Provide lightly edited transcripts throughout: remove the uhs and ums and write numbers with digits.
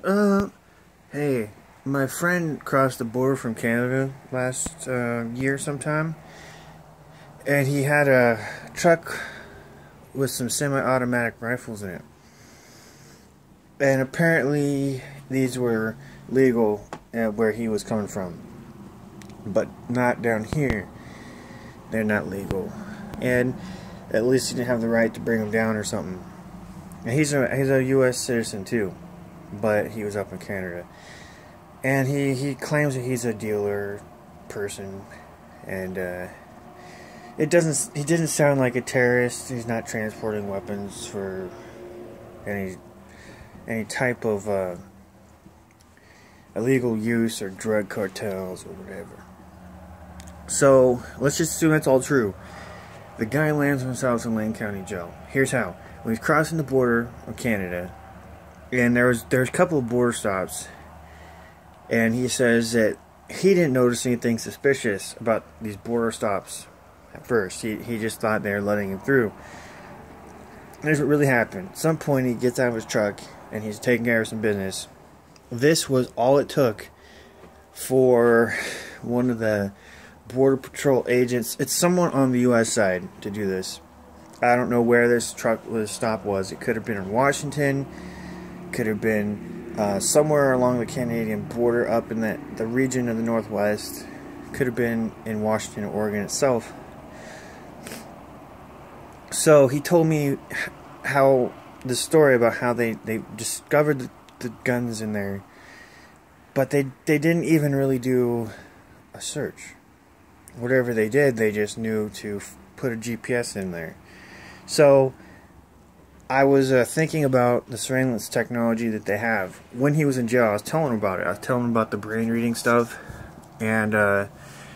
Hey, my friend crossed the border from Canada last year sometime, and he had a truck with some semi-automatic rifles in it. And apparently these were legal where he was coming from, but not down here. They're not legal, and at least he didn't have the right to bring them down or something. And he's a U.S. citizen too, but he was up in Canada, and he claims that he's a dealer person, and he didn't sound like a terrorist. He's not transporting weapons for any type of illegal use or drug cartels or whatever. So let's just assume that's all true. The guy lands himself in Lane County Jail. Here's how. When he's crossing the border of Canada, and there's a couple of border stops, and he says that he didn't notice anything suspicious about these border stops at first. He just thought they were letting him through. Here's what really happened. At some point he gets out of his truck and he's taking care of some business. This was all it took for one of the Border Patrol agents, it's someone on the U.S. side, to do this. I don't know where this stop was. It could have been in Washington, could have been somewhere along the Canadian border up in the region of the Northwest, could have been in Washington or Oregon itself. So he told me how the story about how they discovered the guns in there, but they didn't even really do a search. Whatever they did, they just knew to put a GPS in there. So I was thinking about the surveillance technology that they have. When he was in jail, I was telling him about it. I was telling him about the brain reading stuff and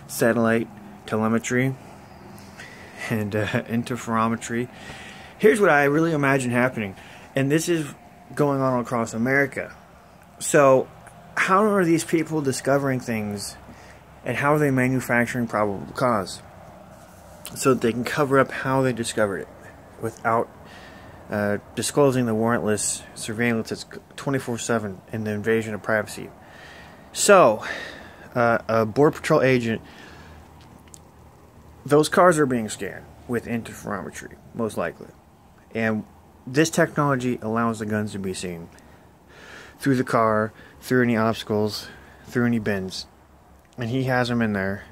satellite telemetry and interferometry. Here's what I really imagine happening, and this is going on across America. So how are these people discovering things, and how are they manufacturing probable cause so that they can cover up how they discovered it without disclosing the warrantless surveillance that's 24/7 and the invasion of privacy? So a Border Patrol agent, those cars are being scanned with interferometry, most likely, and this technology allows the guns to be seen through the car, through any obstacles, through any bends. And he has them in there.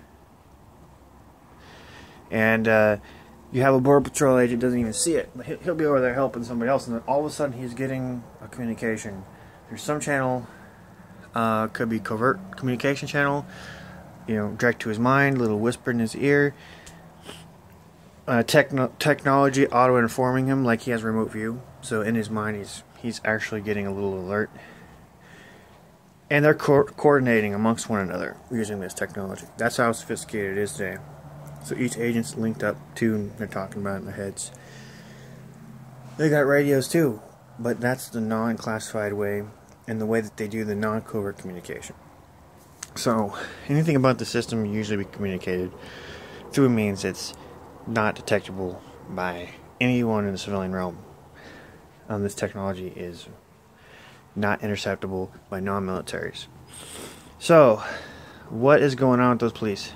And you have a Border Patrol agent, doesn't even see it. He'll be over there helping somebody else, and then all of a sudden he's getting a communication. There's some channel, could be covert communication channel, direct to his mind, little whisper in his ear. Technology auto-informing him like he has remote view. So in his mind he's actually getting a little alert. And they're coordinating amongst one another using this technology. That's how sophisticated it is today. So each agent's linked up to, and they're talking about it in their heads. They got radios too, but that's the non-classified way and the way that they do the non-covert communication. So anything about the system usually be communicated through a means that's not detectable by anyone in the civilian realm. This technology is not interceptable by non-militaries. So what is going on with those police?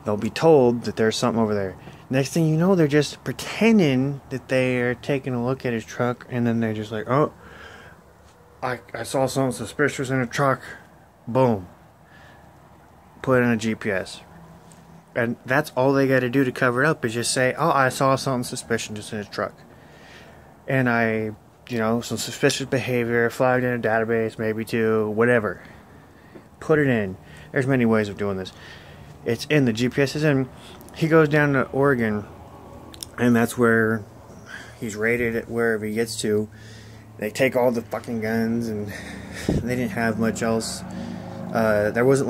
They'll be told that there's something over there. Next thing you know, they're just pretending that they're taking a look at his truck, and then they're just like, oh, I saw something suspicious in a truck. Boom. Put in a GPS. And that's all they got to do to cover it up, is just say, oh, I saw something suspicious in his truck, and some suspicious behavior, flagged in a database, maybe too, whatever. Put it in. There's many ways of doing this. It's in, the GPS is in. He goes down to Oregon, and that's where he's raided at wherever he gets to. They take all the fucking guns, and they didn't have much else. There wasn't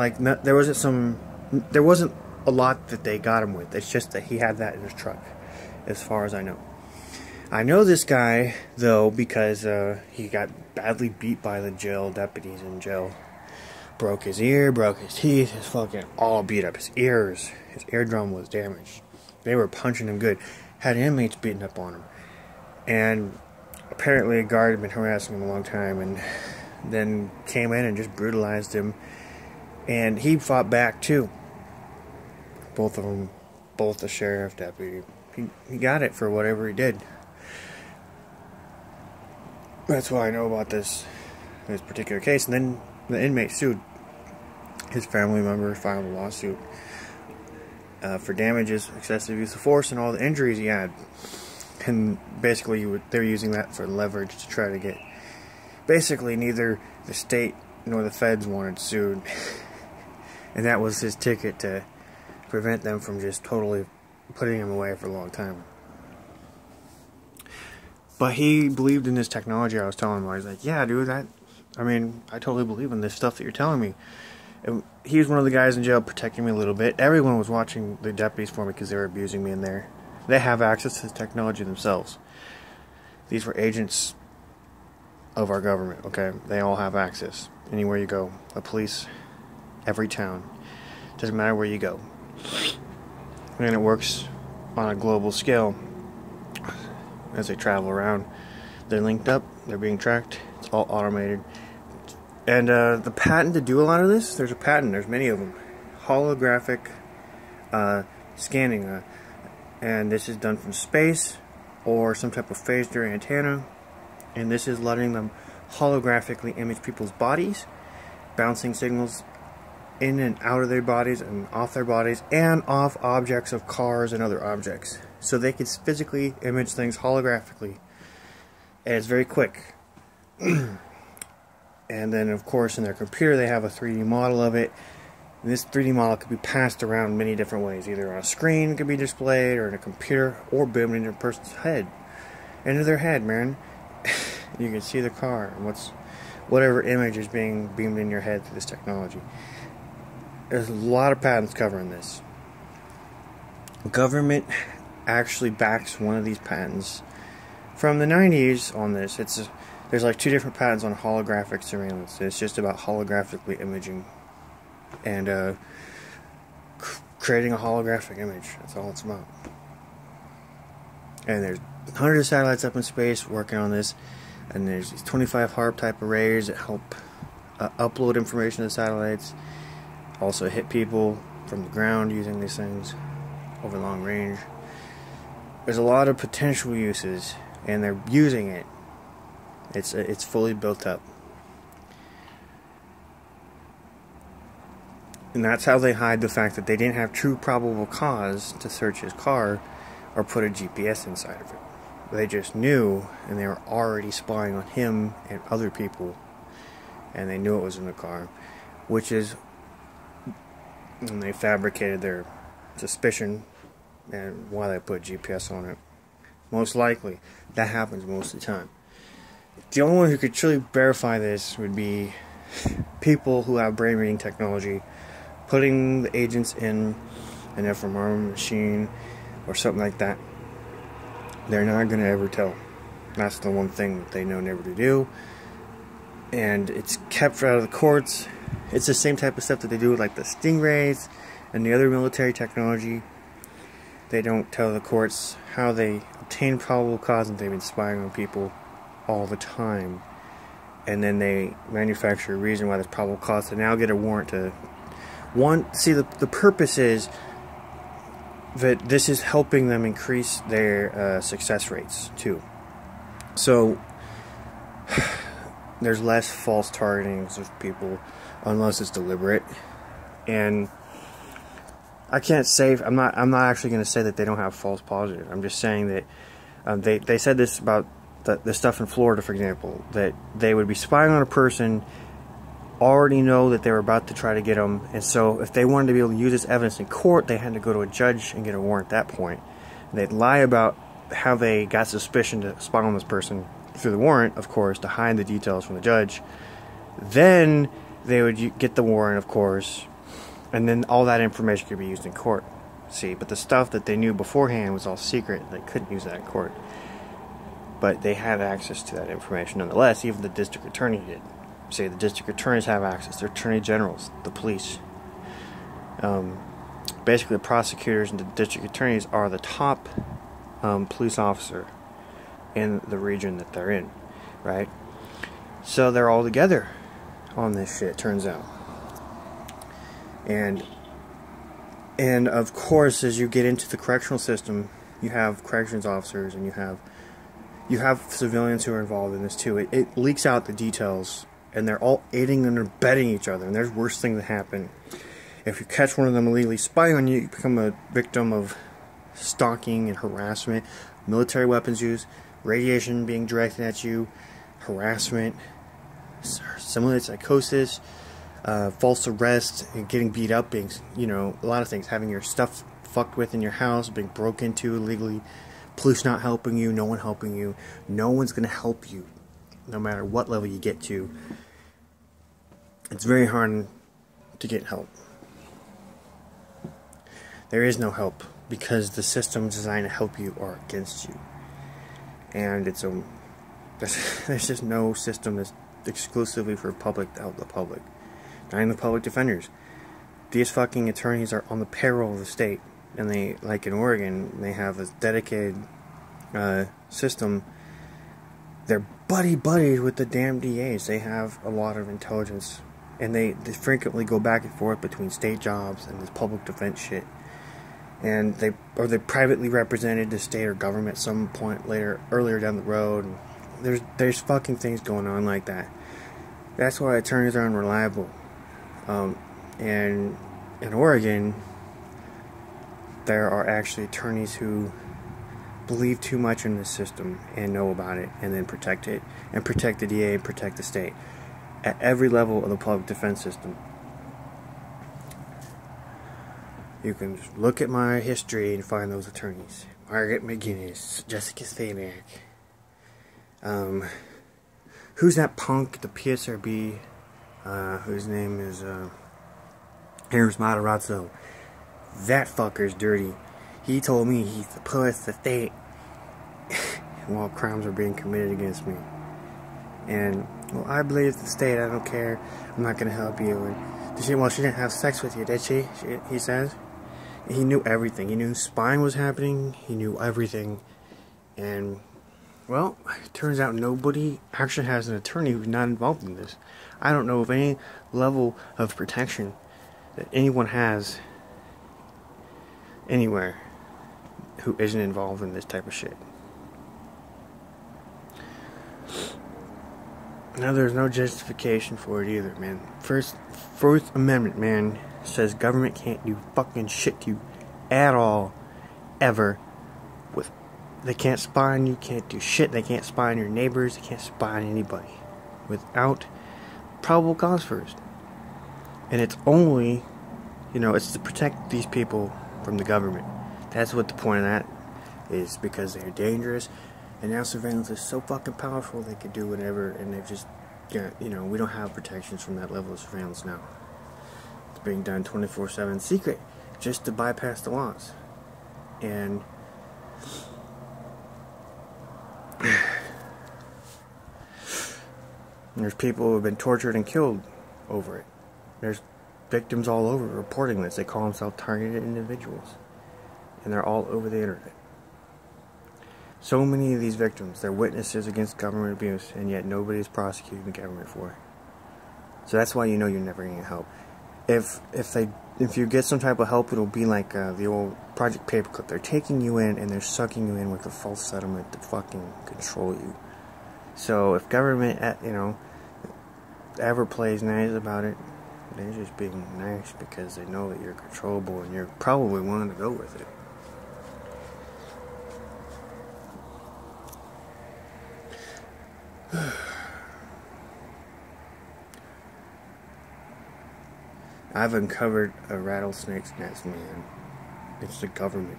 a lot that they got him with. It's just that he had that in his truck, as far as I know. I know this guy, though, because he got badly beat by the jail deputies in jail. Broke his ear, broke his teeth, his fucking all beat up. His ears, his eardrum was damaged. They were punching him good. Had inmates beating up on him. And apparently a guard had been harassing him a long time, and then came in and just brutalized him. And he fought back too. Both of them, both the sheriff, deputy. He got it for whatever he did. That's why I know about this particular case. And then the inmate sued. His family member filed a lawsuit for damages, excessive use of force, and all the injuries he had. And basically, they're using that for leverage to try to get. Basically, neither the state nor the feds wanted sued. And that was his ticket to prevent them from just totally putting him away for a long time. But he believed in this technology I was telling him. I was like, yeah, dude, I totally believe in this stuff that you're telling me. And he was one of the guys in jail protecting me a little bit. Everyone was watching the deputies for me because they were abusing me in there. They have access to the technology themselves. These were agents of our government, okay? They all have access. Anywhere you go. The police, every town. Doesn't matter where you go. And it works on a global scale. As they travel around, they're linked up, they're being tracked, it's all automated. And the patent to do a lot of this, there's a patent, there's many of them. Holographic scanning, and this is done from space or some type of phaser antenna, and this is letting them holographically image people's bodies, bouncing signals in and out of their bodies and off their bodies and off objects of cars and other objects. So they can physically image things holographically. And it's very quick. And then, of course, in their computer they have a 3D model of it. And this 3D model could be passed around many different ways. Either on a screen it could be displayed, or in a computer, or beamed into a person's head. Into their head, man. You can see the car and whatever image is being beamed in your head through this technology. There's a lot of patents covering this. Government actually backs one of these patents from the 90s on this. There's like 2 different patents on holographic surveillance. It's just about holographically imaging and creating a holographic image. That's all it's about. And there's hundreds of satellites up in space working on this, and there's these 25 HARP type arrays that help upload information to the satellites. Also hit people from the ground using these things over long range. There's a lot of potential uses, and they're using it. It's fully built up. And that's how they hide the fact that they didn't have true probable cause to search his car or put a GPS inside of it. They just knew, and they were already spying on him and other people, and they knew it was in the car, which is, and they fabricated their suspicion and why they put GPS on it. Most likely, that happens most of the time. The only one who could truly verify this would be people who have brain reading technology, putting the agents in an fMRI machine or something like that. They're not going to ever tell. That's the one thing that they know never to do. And it's kept out of the courts. It's the same type of stuff that they do with like the Stingrays and the other military technology. They don't tell the courts how they obtain probable cause, and they've been spying on people all the time. And then they manufacture a reason why there's probable cause to now get a warrant to... See, the purpose is that this is helping them increase their success rates, too. So, there's less false targetings of people, unless it's deliberate. And I can't say, I'm not actually going to say that they don't have false positives. I'm just saying that they said this about the stuff in Florida, for example, that they would be spying on a person, already know that they were about to try to get them, and so if they wanted to be able to use this evidence in court, they had to go to a judge and get a warrant at that point. And they'd lie about how they got suspicion to spy on this person through the warrant, of course, to hide the details from the judge. Then they would get the warrant, of course, and then all that information could be used in court. See, but the stuff that they knew beforehand was all secret. They couldn't use that in court. But they had access to that information nonetheless, even the district attorney did. Say the district attorneys have access, the attorney generals, the police. Basically, the prosecutors and the district attorneys are the top police officer in the region that they're in, right? So they're all together on this shit, turns out. And of course, as you get into the correctional system, you have corrections officers and you have civilians who are involved in this too. It leaks out the details, and they're all aiding and abetting each other, and there's worse things that happen. If you catch one of them illegally spying on you, you become a victim of stalking and harassment, military weapons use, radiation being directed at you, harassment, similar psychosis, false arrest, and getting beat up, being, you know, a lot of things, having your stuff fucked with in your house, being broken into illegally, police not helping you, no one helping you, no one's going to help you, no matter what level you get to. It's very hard to get help. There is no help, because the system is designed to help you or against you. And it's there's just no system that's exclusively for public to help the public. Not even the public defenders. These fucking attorneys are on the payroll of the state, and they, like in Oregon, they have a dedicated system. They're buddy-buddied with the damn DAs. They have a lot of intelligence, and they frequently go back and forth between state jobs and this public defense shit. And they privately represented the state or government at some point earlier down the road. And there's fucking things going on like that. That's why attorneys are unreliable. And in Oregon, there are actually attorneys who believe too much in the system and know about it, and then protect it, and protect the DA and protect the state at every level of the public defense system. You can look at my history and find those attorneys. Margaret McGinnis, Jessica Stanek. Who's that punk at the PSRB? Whose name is Harris Matarazzo. That fucker's dirty. He told me he's the police of the state while crimes are being committed against me. And, well, I believe the state, I don't care, I'm not going to help you. And she didn't have sex with you, did she? He says. He knew everything. He knew spying was happening. He knew everything. And, well, it turns out nobody actually has an attorney who's not involved in this. I don't know of any level of protection that anyone has anywhere who isn't involved in this type of shit. Now, there's no justification for it either, man. Fourth Amendment, man, says government can't do fucking shit to you at all, ever. They can't spy on you, can't do shit. They can't spy on your neighbors, they can't spy on anybody without probable cause first. And it's only, you know, it's to protect these people from the government. That's what the point of that is, because they're dangerous. And now surveillance is so fucking powerful, they can do whatever, and they've just, you know, we don't have protections from that level of surveillance now. It's being done 24/7 secret, just to bypass the laws. And there's people who have been tortured and killed over it. There's victims all over reporting this. They call themselves targeted individuals. And they're all over the internet. So many of these victims, they're witnesses against government abuse, and yet nobody's prosecuting the government for it. So that's why you know you're never going to get help. If you get some type of help, it'll be like the old Project Paperclip. They're taking you in and they're sucking you in with a false settlement to fucking control you. So if government, you know, ever plays nice about it, they're just being nice because they know that you're controllable and you're probably willing to go with it. I've uncovered a rattlesnake's nest, man. It's the government.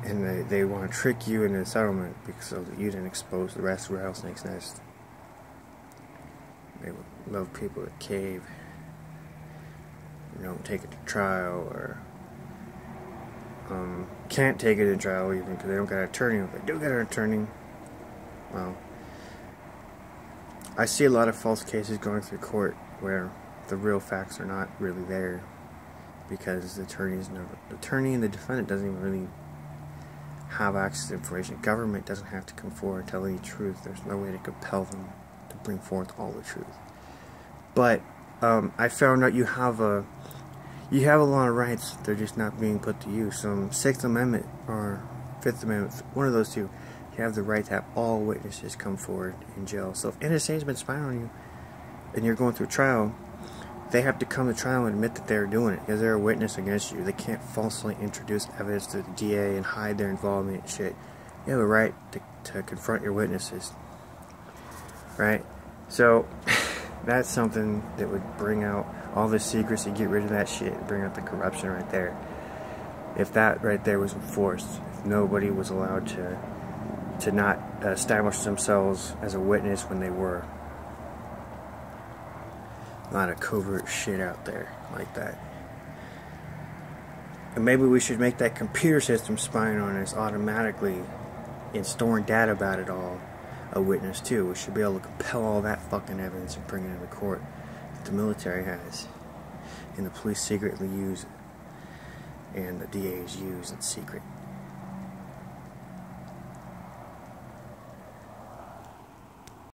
And they want to trick you into a settlement because so that you didn't expose the rest of the rattlesnake's nest. They would love people to cave. You don't take it to trial, or can't take it to trial even because they don't got an attorney. If they do get an attorney, well, I see a lot of false cases going through court where the real facts are not really there because the attorney and the defendant doesn't even really have access to information. Government doesn't have to come forward and tell any truth. There's no way to compel them to bring forth all the truth. But I found out you have a lot of rights. They're just not being put to use. Some 6th Amendment or 5th Amendment, one of those two. You have the right to have all witnesses come forward in jail. So if NSA's been spying on you and you're going through trial, they have to come to trial and admit that they're doing it because they're a witness against you. They can't falsely introduce evidence to the DA and hide their involvement and shit. You have a right to confront your witnesses. Right? So that's something that would bring out all the secrecy, get rid of that shit, bring out the corruption right there. If that right there was enforced, if nobody was allowed to not establish themselves as a witness when they were. A lot of covert shit out there like that. And maybe we should make that computer system spying on us automatically and storing data about it all a witness too. We should be able to compel all that fucking evidence and bring it into court that the military has and the police secretly use and the DAs use in secret.